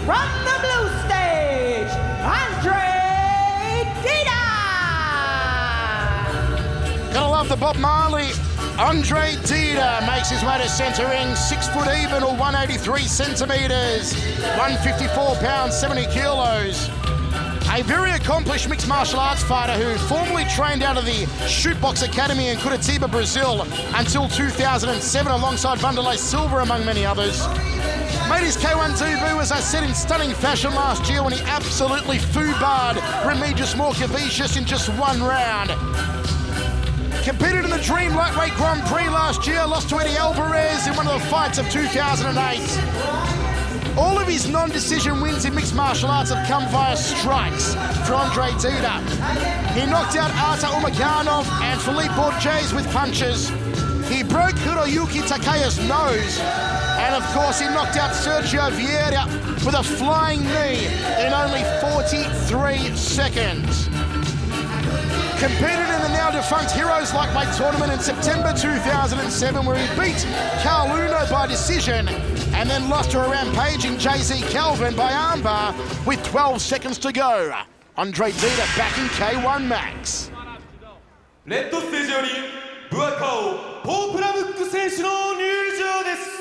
from the blue stage, André Dida! Gotta love the Bob Marley. André Dida makes his way to centre ring, 6 foot even or 183 centimetres, 154 pounds, 70 kilos. A very accomplished mixed martial arts fighter who formerly trained out of the Shootbox Academy in Curitiba, Brazil until 2007 alongside Vanderlei Silva among many others. Made his K1 debut, as I said, in stunning fashion last year when he absolutely foobarred Remedios Morcavicius in just 1 round. Competed in the Dream Lightweight Grand Prix last year, lost to Eddie Alvarez in one of the fights of 2008. All of his non-decision wins in mixed martial arts have come via strikes for André Dida. He knocked out Artur Umaganov and Philippe Borges with punches. He broke Hiroyuki Takeya's nose. And of course, he knocked out Sergio Vieira with a flying knee in only 43 seconds. Competed in the now-defunct Heroes Lightweight tournament in September 2007, where he beat Carl Uno by decision and then lost to a rampaging Jay-Z Calvin by armbar with 12 seconds to go. André Dida back in K1 Max. レッドステージよりブアカオポープラムック選手の入場です。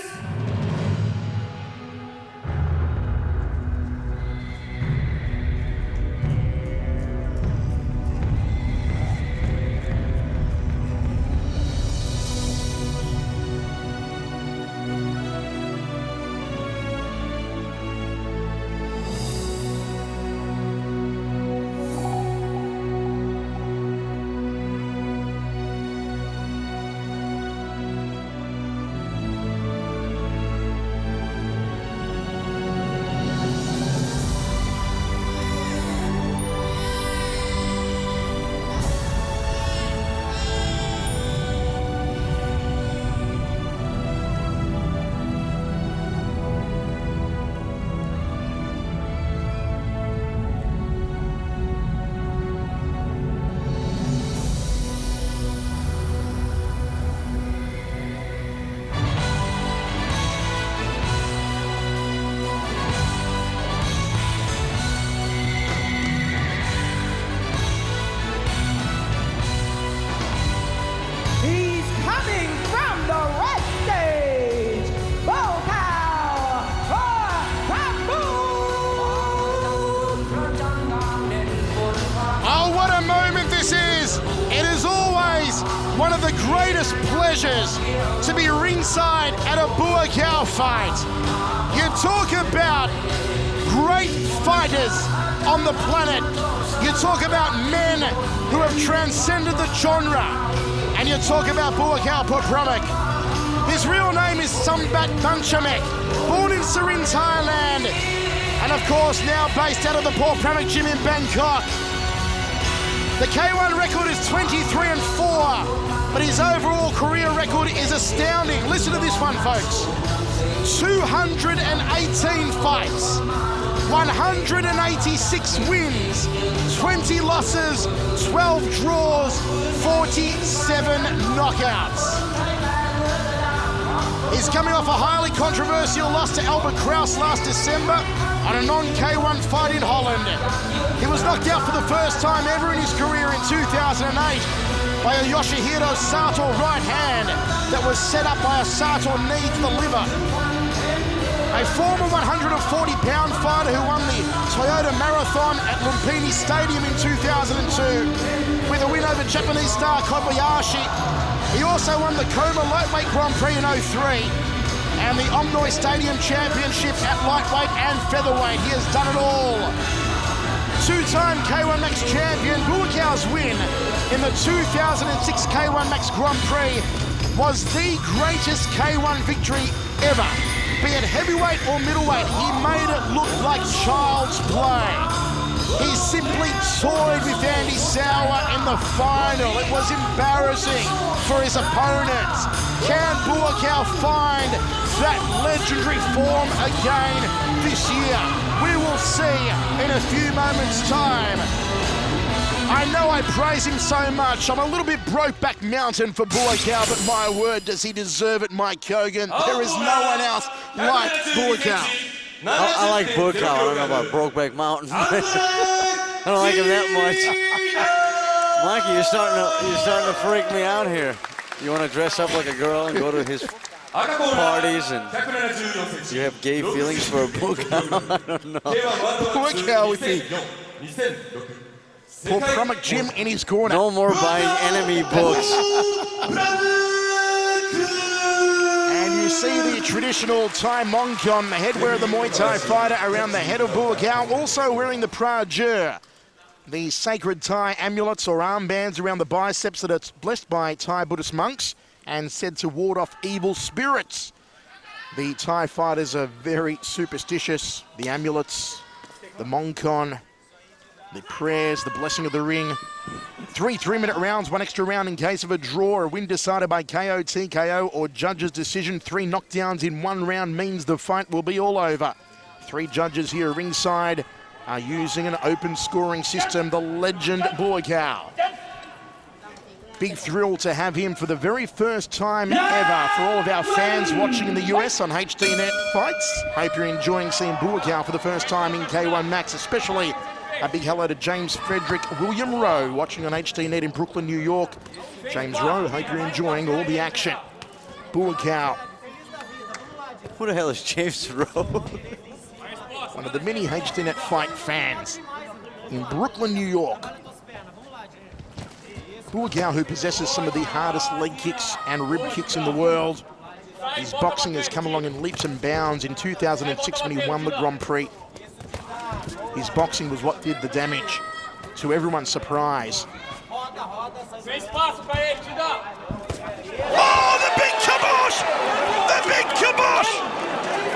One of the greatest pleasures to be ringside at a Buakaw fight. You talk about great fighters on the planet. You talk about men who have transcended the genre. And you talk about Buakaw Pramuk. His real name is Combate Bunchamek, born in Surin, Thailand. And of course now based out of the Pramuk gym in Bangkok. The K1 record is 23-4, but his overall career record is astounding. Listen to this one, folks. 218 fights, 186 wins, 20 losses, 12 draws, 47 knockouts. He's coming off a highly controversial loss to Albert Kraus last December on a non-K1 fight in Holland. He was knocked out for the first time ever in his career in 2008 by a Yoshihiro Sato right hand that was set up by a Sato knee to the liver. A former 140-pound fighter who won the Toyota Marathon at Lumpini Stadium in 2002 with a win over Japanese star Kobayashi. He also won the Koma Lightweight Grand Prix in 03 and the Omnoi Stadium Championship at lightweight and featherweight. He has done it all. Two-time K1 Max champion, Buakaw's win in the 2006 K1 Max Grand Prix was the greatest K1 victory ever. Be it heavyweight or middleweight, he made it look like child's play. He simply toyed with Andy Sauer in the final. It was embarrassing for his opponents. Can Buakaw find that legendary form again this year? We will see in a few moments' time. I know I praise him so much. I'm a little bit Brokeback Mountain for Buakaw, but my word, does he deserve it, Mike Kogan. There is no one else like Buakaw. I like Buakaw. I don't know about Brokeback Mountain. I don't like him that much. Mikey, you're starting to freak me out here. You want to dress up like a girl and go to his parties, and you have gay feelings for Buakaw? I don't know. Buakaw with the poor Pramuk Jim in his corner. No more buying enemy books. And you see the traditional Thai Mongkon, the headwear of the Muay Thai fighter, around the head of Buakaw, also wearing the Prajur, the sacred Thai amulets or armbands around the biceps that are blessed by Thai Buddhist monks and said to ward off evil spirits. The Thai fighters are very superstitious. The amulets, the Mongkon, the prayers, the blessing of the ring. 3 3-minute rounds, 1 extra round in case of a draw. A win decided by KO, TKO, or judge's decision. 3 knockdowns in 1 round means the fight will be all over. 3 judges here ringside are using an open scoring system. The legend Buakaw. Big thrill to have him for the very first time ever for all of our fans watching in the US on HDNet Fights. Hope you're enjoying seeing Buakaw for the first time in K1 Max, especially a big hello to James Frederick William Rowe watching on HDNet in Brooklyn, New York. James Rowe, hope you're enjoying all the action. Buakaw. Who the hell is James Rowe? One of the many HDNet Fight fans in Brooklyn, New York. Buakaw, who possesses some of the hardest leg kicks and rib kicks in the world. His boxing has come along in leaps and bounds. In 2006 when he won the Grand Prix, his boxing was what did the damage, to everyone's surprise. Oh, the big kibosh! The big kibosh!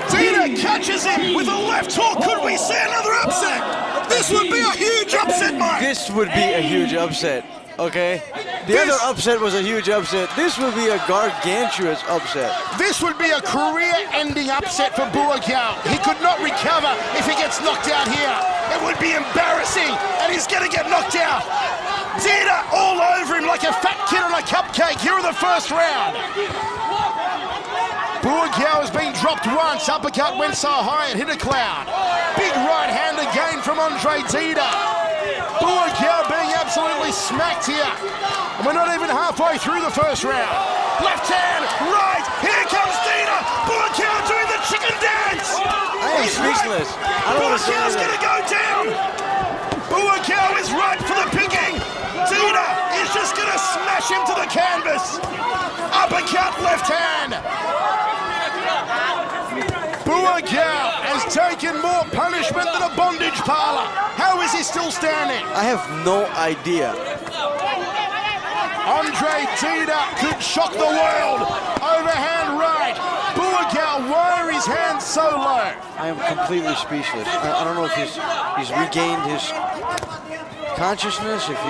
Dida catches him with a left hook. Could we see another upset? This would be a huge upset, Mike. This would be a huge upset, okay? The other upset was a huge upset. This would be a gargantuous upset. This would be a career-ending upset for Buakaw. He could not recover if he gets knocked out here. It would be embarrassing, and he's going to get knocked out. Dida all over him like a fat kid on a cupcake here in the first round. Buakaw has been dropped once. Uppercut went so high it hit a cloud. Big right hand again from André Dida. Buakaw being absolutely smacked here. And we're not even halfway through the first round. Left hand, right, here comes Dida. Buakaw doing the chicken dance. I am speechless. Buakaw's gonna go down. Buakaw is right for the picking. Dida is just gonna smash him to the canvas. Uppercut, left hand. Buakaw has taken more punishment than a bondage parlor. How is he still standing? I have no idea. André Dida could shock the world. Overhand right. Buakaw, why are his hands so low? I am completely speechless. I don't know if he's regained his consciousness, if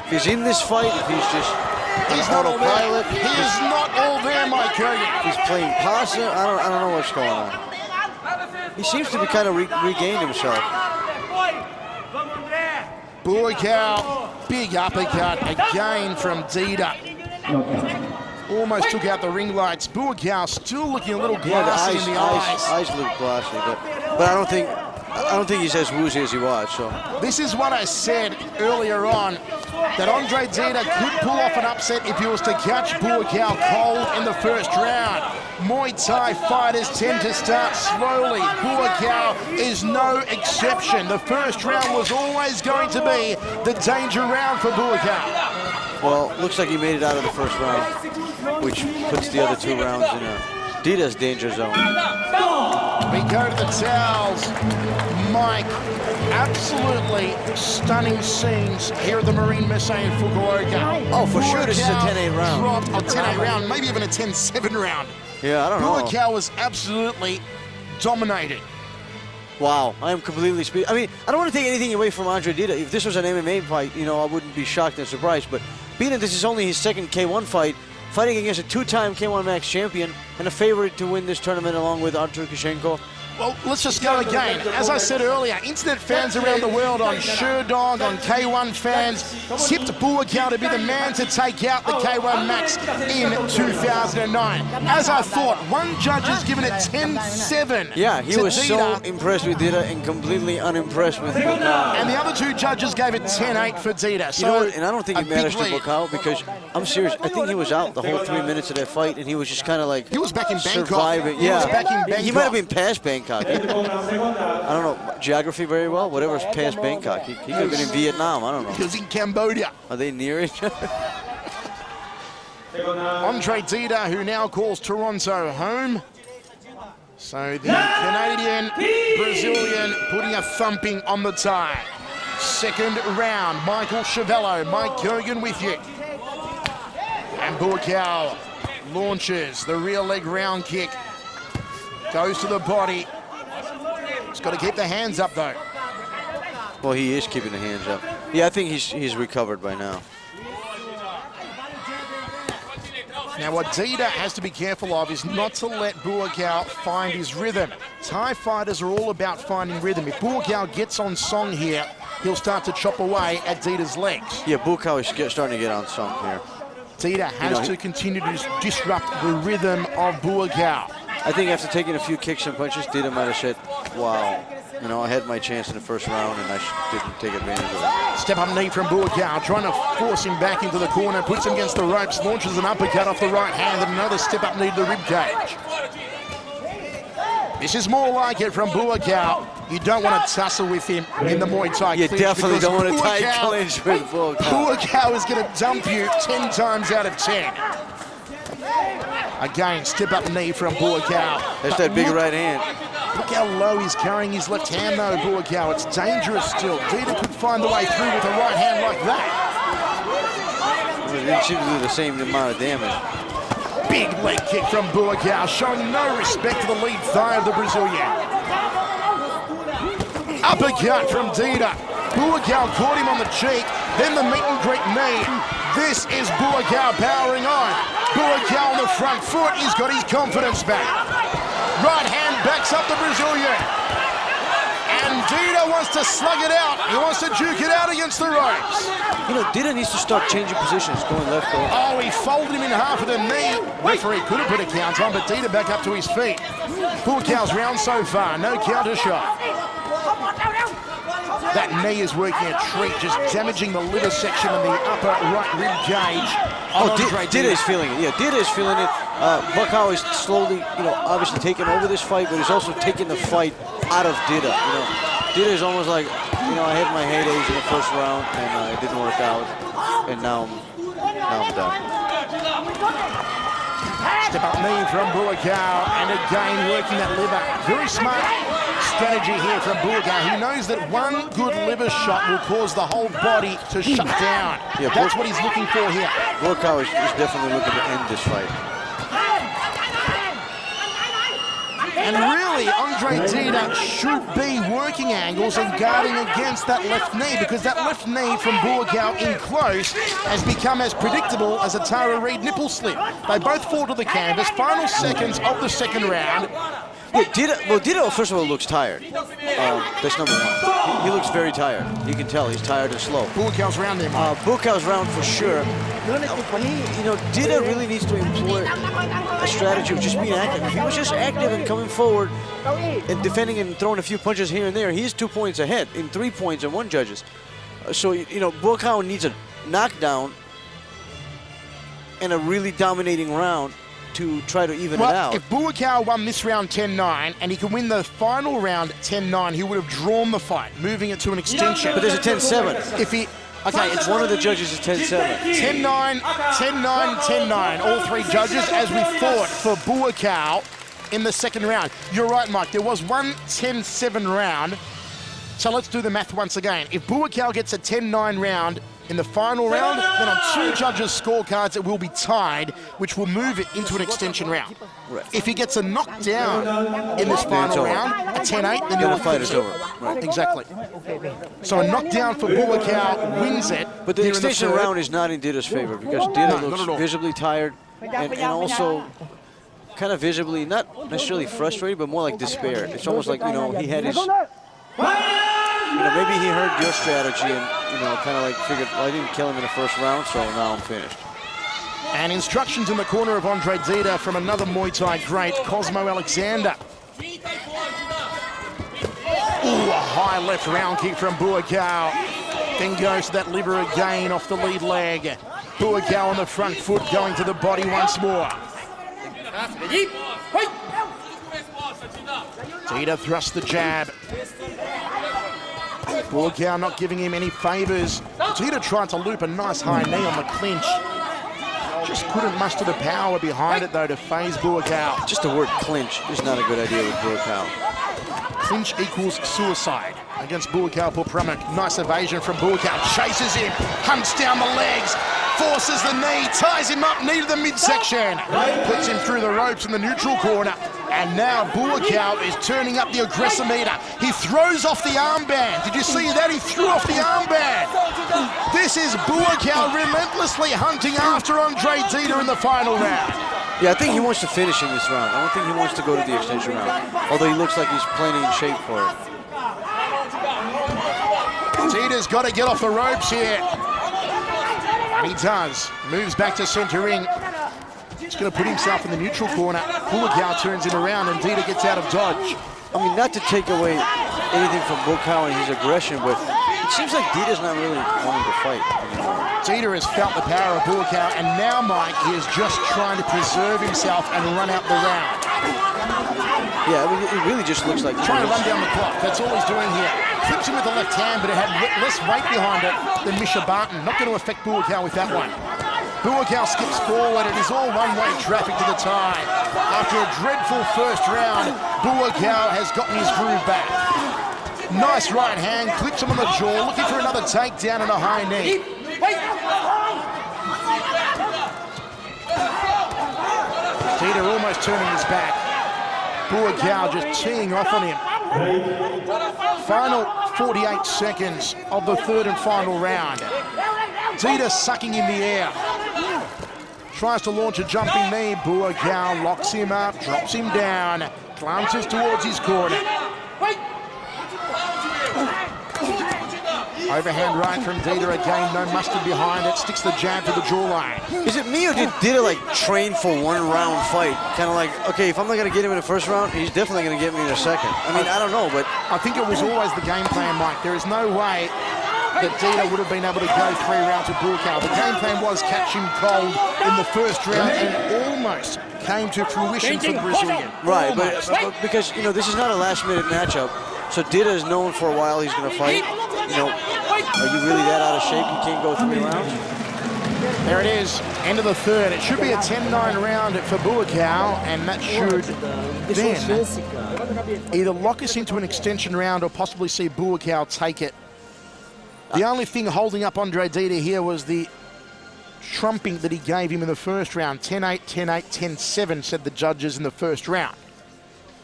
he's in this fight, if he's just He's not all there. He is not all there, Mike Kurgan. He's playing possum. I don't know what's going on. He seems to be kind of regained himself. Buakaw, big uppercut again from Dida. Almost took out the ring lights. Buakaw still looking a little glassy in the eyes. Eyes look glassy, but I don't think he's as woozy as he was. So this is what I said earlier on, that André Dida could pull off an upset if he was to catch Buakaw cold in the first round. Muay Thai fighters tend to start slowly. Buakaw is no exception. The first round was always going to be the danger round for Buakaw. Well, looks like he made it out of the first round, which puts the other 2 rounds in Dida's danger zone. We go to the towels. Mike, absolutely stunning scenes here at the Marine Messe in Fukuoka. Oh, for sure this is a 10-8 round. Dropped a 10-8 round, maybe even a 10-7 round. Yeah, I don't know. Buakaw was absolutely dominated. Wow, I am completely I mean, I don't want to take anything away from André Dida. If this was an MMA fight, you know, I wouldn't be shocked and surprised. But being that this is only his second K1 fight, fighting against a 2-time K1 Max champion and a favorite to win this tournament along with Artur Kishenko, Well, let's just go again. As I said earlier, internet fans around the world on Sherdog, on K1 fans, tipped Buakaw to be the man to take out the K1 Max in 2009. As I thought, one judge has given it 10-7. Yeah, he was Dida, so impressed with Dida and completely unimpressed with Buakaw. and the other two judges gave it 10-8 for Dida. So You know what, and I don't think a it matters to big lead. Buakaw because, I'm serious, I think he was out the whole 3 minutes of that fight and he was just kind of like He was back in Bangkok. surviving. He Yeah, was back in Bangkok. He might have been past Bangkok. I don't know geography very well. Whatever's past Bangkok, he could have been in Vietnam. I don't know. He was in Cambodia. Are they near each other? André Dida, who now calls Toronto home. So the Canadian, Brazilian putting a thumping on the tie. Second round, Michael Chiavello, Mike Kogan with you. And Buakaw launches the rear leg round kick. Goes to the body. He's got to keep the hands up though. Well, he is keeping the hands up. Yeah, I think he's recovered by now. Now what Dida has to be careful of is not to let Buakaw find his rhythm. Thai fighters are all about finding rhythm. If Buakaw gets on song here, he'll start to chop away at Dida's legs. Yeah, Buakaw is starting to get on song here. Dida has to continue to disrupt the rhythm of Buakaw. I think after taking a few kicks and punches, Dida might have said, wow, you know, I had my chance in the first round and I didn't take advantage of it. Step up knee from Buakaw, trying to force him back into the corner, puts him against the ropes, launches an uppercut off the right hand and another step up knee to the rib cage. This is more like it from Buakaw. You don't want to tussle with him in the Muay Thai You clinch definitely because don't want to tight Buakaw- clinch with Buakaw. Buakaw is going to dump you 10 times out of 10. Again, step up knee from Buakaw. That's that big right hand. Look how low he's carrying his left hand though, Buakaw. It's dangerous still. Dida could find the way through with a right hand like that. It didn't seem to do the same amount of damage. Big leg kick from Buakaw, showing no respect for the lead thigh of the Brazilian. Uppercut from Dida. Buakaw caught him on the cheek, then the meet and greet knee. This is Buakaw powering on. Buakaw on the front foot, he's got his confidence back. Right hand backs up the Brazilian. And Dida wants to slug it out. He wants to juke it out against the ropes. You know, Dida needs to start changing positions, going left, going right. Oh, he folded him in half with a knee. Referee could have put a count on, but Dida back up to his feet. Buakaw's round so far, no counter shot. That knee is working a treat, just damaging the liver section and the upper right rib cage. Dida is feeling it. Yeah, Dida is feeling it. Buakaw is slowly, you know, obviously taking over this fight, but he's also taking the fight out of Dida. You know, Dida is almost like, you know, I had my heydays in the first round and it didn't work out, and now I'm done. Step up knee from Buakaw, and again working that liver. Very smart strategy here from Buakaw. He knows that one good liver shot will cause the whole body to shut down. Yeah, that's what he's looking for here. Buakaw is definitely looking to end this fight. And really, André Dida should be working angles and guarding against that left knee, because that left knee from Buakaw in close has become as predictable as a Tara Reid nipple slip. They both fall to the canvas. Final seconds of the second round. Yeah, Dida, first of all, looks tired. That's number one. He looks very tired. You can tell he's tired and slow. Buakaw's round there, Mike. Buakaw's round for sure. You know, Dida really needs to employ a strategy of just being active. If he was just active and coming forward and defending and throwing a few punches here and there, he's 2 points ahead in 3 points and one judges. So, you know, Buakaw needs a knockdown and a really dominating round to try to even it out. If Buakaw won this round 10-9 and he could win the final round 10-9, he would have drawn the fight, moving it to an extension. But there's a 10-7. If he, okay, it's One of the judges is 10-7. 10-9, 10-9, 10-9. All three judges as we fought for Buakaw in the second round. You're right, Mike. There was one 10-7 round. So let's do the math once again. If Buakaw gets a 10-9 round in the final round, then on two judges' scorecards, it will be tied, which will move it into an extension round. Right. If he gets a knockdown in this final round, a 10-8, then the fight is over. Right. Exactly. So a knockdown for Buakaw wins it. But the here in extension third. round is not in Dida's favor because Dida No, not at all. looks visibly tired and also kind of visibly, not necessarily frustrated, but more like despair. It's almost like, you know, he had his, you know, maybe he heard your strategy and, you know, kind of like figured, well, I didn't kill him in the first round, so now I'm finished. And instructions in the corner of André Dida from another Muay Thai great, Cosmo Alexander. Ooh, a high left round kick from Buakaw. Then goes to that liver again off the lead leg. Buakaw on the front foot going to the body once more. Dida thrusts the jab. Buakaw not giving him any favours. Dida tried to loop a nice high knee on the clinch. Just couldn't muster the power behind it though to phase Buakaw. Just the word clinch is not a good idea with Buakaw. Clinch equals suicide against Buakaw Pramuk. Nice evasion from Buakaw. Chases him, hunts down the legs, forces the knee, ties him up, knee to the midsection. Puts him through the ropes in the neutral corner. And now Buakaw is turning up the aggressor meter. He throws off the armband. Did you see that? He threw off the armband. This is Buakaw relentlessly hunting after André Dida in the final round. Yeah, I think he wants to finish in this round. I don't think he wants to go to the extension round, although he looks like he's plenty in shape for it. Dida's got to get off the ropes here. And he does. Moves back to center ring. He's going to put himself in the neutral corner. Buakaw turns him around and Dida gets out of dodge. I mean, not to take away anything from Buakaw and his aggression, but it seems like Dida's not really wanting to fight anymore. Dida has felt the power of Buakaw, and now, Mike, he is just trying to preserve himself and run out the round. Yeah, I mean, it really just looks like... Trying to run down the clock. That's all he's doing here. Flips him with the left hand, but it had less weight behind it than Misha Barton. Not going to affect Buakaw with that one. Buakaw skips forward. It is all one-way traffic to the tie. After a dreadful first round, Buakaw has gotten his groove back. Nice right hand, clips him on the jaw, looking for another takedown and a high knee. Dida almost turning his back. Buakaw just teeing off on him. Final 48 seconds of the third and final round. Dida sucking in the air. Tries to launch a jumping knee. Buakaw locks him up, drops him down, glances towards his corner. Overhand right from Dida again, no mustard behind it, sticks the jab to the jawline. Is it me or did Dida like train for one round fight? Kind of like, okay, if I'm not gonna get him in the first round, he's definitely gonna get me in the second. I mean, I don't know, but... I think it was always the game plan, Mike. There is no way that Dida would have been able to go 3 rounds with Buakaw. The game plan was catch him cold in the first round and almost came to fruition for the Brazilian. Right, but because, you know, this is not a last-minute matchup, so Dida is known for a while he's gonna fight. You know, are you really that out of shape you can't go 3 rounds? There it is, end of the third. It should be a 10-9 round for Buakaw, and that should then either lock us into an extension round or possibly see Buakaw take it. The only thing holding up André Dida here was the trumping that he gave him in the first round. 10-8, 10-8, 10-7, said the judges in the first round.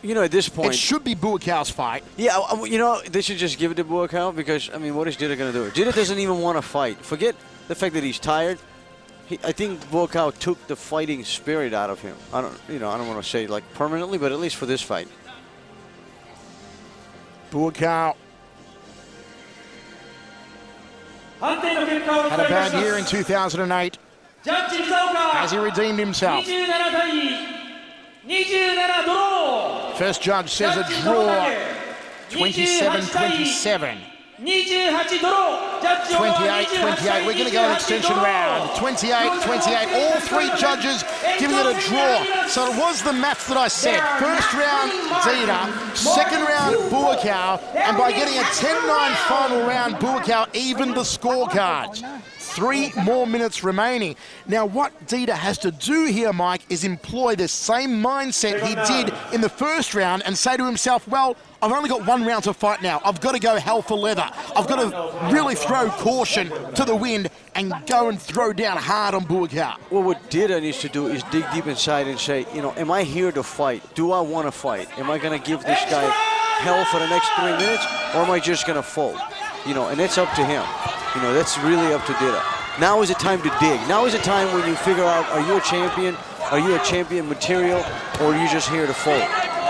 You know, at this point... It should be Buakaw's fight. Yeah, you know, they should just give it to Buakaw because, I mean, what is Dida going to do? Dida doesn't even want to fight. Forget the fact that he's tired. I think Buakaw took the fighting spirit out of him. I don't want to say like permanently, but at least for this fight. Buakaw had a bad year in 2008. Has he redeemed himself? First judge says a draw, 27-27. 28-28, we're going to go an extension round. 28-28, all 3 judges giving it a draw. So it was the maths that I said. First round, Dida. Second round, Buakaw. And by getting a 10-9 final round, Buakaw evened the scorecards. 3 more minutes remaining. Now, what Dida has to do here, Mike, is employ the same mindset he did in the first round and say to himself, well, I've only got 1 round to fight now. I've got to go hell for leather. I've got to really throw caution to the wind and go and throw down hard on Buakaw. Well, what Dida needs to do is dig deep inside and say, you know, am I here to fight? Do I want to fight? Am I going to give this guy hell for the next 3 minutes, or am I just going to fold? You know, and it's up to him. You know, that's really up to Dida. Now is the time to dig. Now is the time when you figure out, are you a champion Are you a champion material, or are you just here to fold?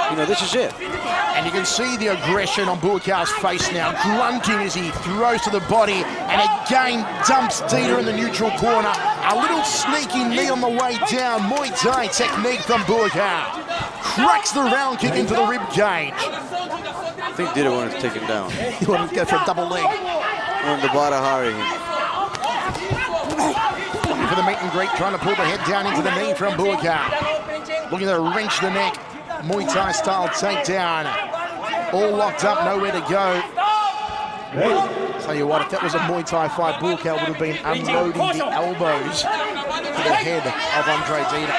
You know, this is it. And you can see the aggression on Buakaw's face now, grunting as he throws to the body and again dumps Dida in the neutral corner. A little sneaky knee on the way down. Muay Thai technique from Buakaw. Cracks the round kick into the rib cage. I think Dida wanted to take him down. He wanted to go for a double leg. Wanted to Badahari him. Looking for the meet and greet, trying to pull the head down into the knee from Buakaw. Looking to wrench the neck. Muay Thai style takedown. All locked up, nowhere to go. Tell you what, if that was a Muay Thai fight, Buakaw would have been unloading the elbows to the head of André Dida.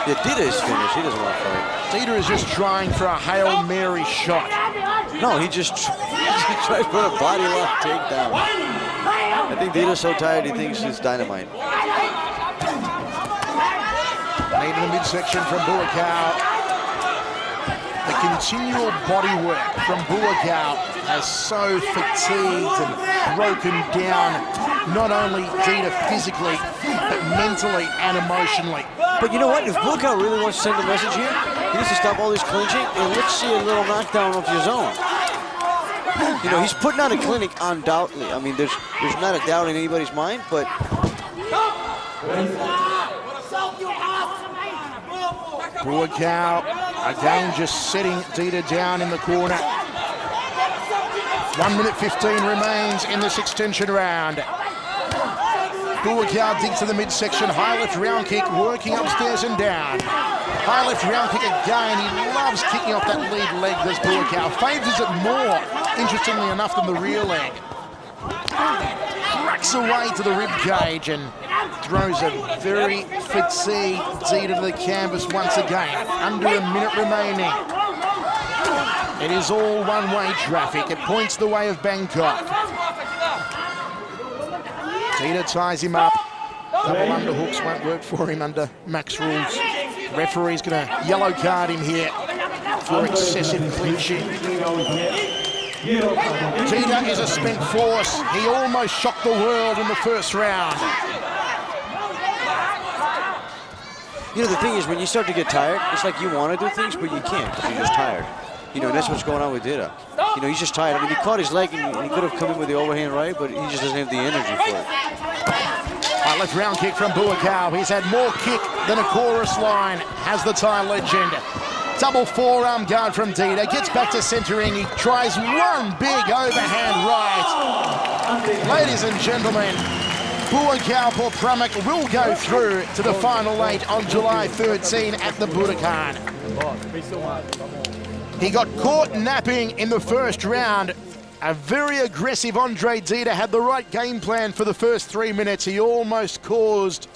Yeah, Dida is finished. He doesn't want to fight. Dida is just trying for a Hail Mary shot. No, he just tried to put a body lock takedown. I think Dida's so tired he thinks it's dynamite. Made in the midsection from Buakaw. The continual body work from Buakaw has so fatigued and broken down not only Dida physically, but mentally and emotionally. But you know what? If Buakaw really wants to send a message here, he needs to stop all this clinching and let's see a little knockdown of his own. You know, he's putting on a clinic undoubtedly. I mean, there's not a doubt in anybody's mind, but Buakaw again just setting Dida down in the corner. 1 minute 15 remains in this extension round. Buakaw digs to the midsection, high left round kick, working upstairs and down. High left round kick again. He loves kicking off that lead leg, does Buakaw. Favours it more, interestingly enough, than the rear leg. Cracks away to the rib cage and throws a very fatigued Dida to the canvas once again. Under a minute remaining. It is all one-way traffic. It points the way of Bangkok. Dida ties him up. Double underhooks won't work for him under max rules. Referee's going to yellow card him here for excessive clinching. Dida is a spent force. He almost shocked the world in the first round. you know, the thing is, when you start to get tired, it's like you want to do things, but you can't because you're just tired. You know, and that's what's going on with Dida. You know, he's just tired. I mean, he caught his leg and he could have come in with the overhand right, but he just doesn't have the energy for it. Left round kick from Buakaw. He's had more kick than a chorus line, has the Thai legend. Double forearm guard from Dida. Gets back to centering. He tries one big overhand right. Ladies and gentlemen, Buakaw or Pramuk will go through to the final 8 on July 13 at the Budokan. He got caught napping in the first round. A very aggressive André Dida had the right game plan for the first 3 minutes. He almost caused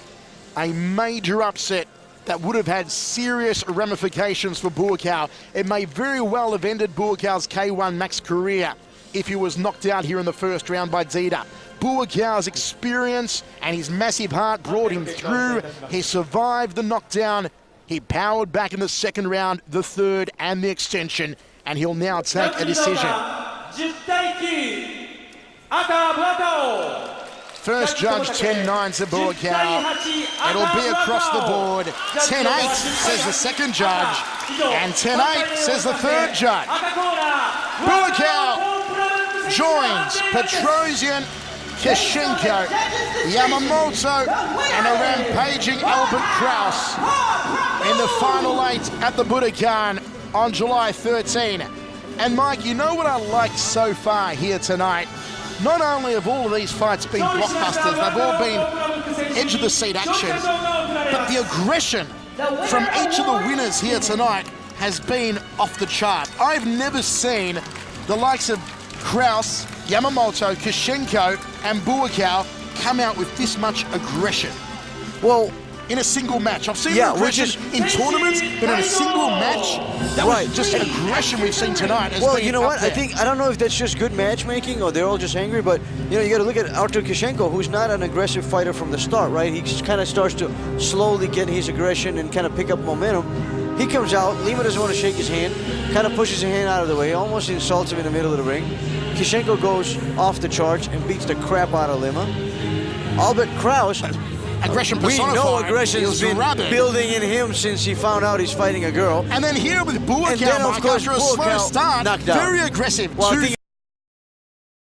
a major upset that would have had serious ramifications for Buakaw. It may very well have ended Buakaw's K1 Max career if he was knocked out here in the first round by Dida. Buakaw's experience and his massive heart brought him through. He survived the knockdown. He powered back in the second round, the third, and the extension, and he'll now take a decision. First judge, 10-9 to Buakaw. It'll be across the board. 10-8 says the second judge, and 10-8 says the third judge. Buakaw joins Petrosian, Kishenko, Yamamoto, and a rampaging Albert Kraus in the final 8 at the Budokan on July 13. And Mike, you know what I liked so far here tonight? Not only have all of these fights been blockbusters, they've all been edge of the seat action, but the aggression from each of the winners here tonight has been off the chart. I've never seen the likes of Kraus, Yamamoto, Kishenko, and Buakaw come out with this much aggression. Well, in a single match. I've seen aggression in tournaments, but in a single match, that was just aggression we've seen tonight. Well, you know what? I don't know if that's just good matchmaking or they're all just angry, but you know, you got to look at Artur Kishenko, who's not an aggressive fighter from the start, right? He just kind of starts to slowly get his aggression and kind of pick up momentum. He comes out, Lima doesn't want to shake his hand, kind of pushes his hand out of the way, almost insults him in the middle of the ring. Kishenko goes off the charts and beats the crap out of Lima. Albert Kraus aggression We personified. know He aggression's was been rabid. building in him since he found out he's fighting a girl. And then here with And Buakaw, then, of Mike, course, after a slow Buakaw start, knocked out. very aggressive. Well, I think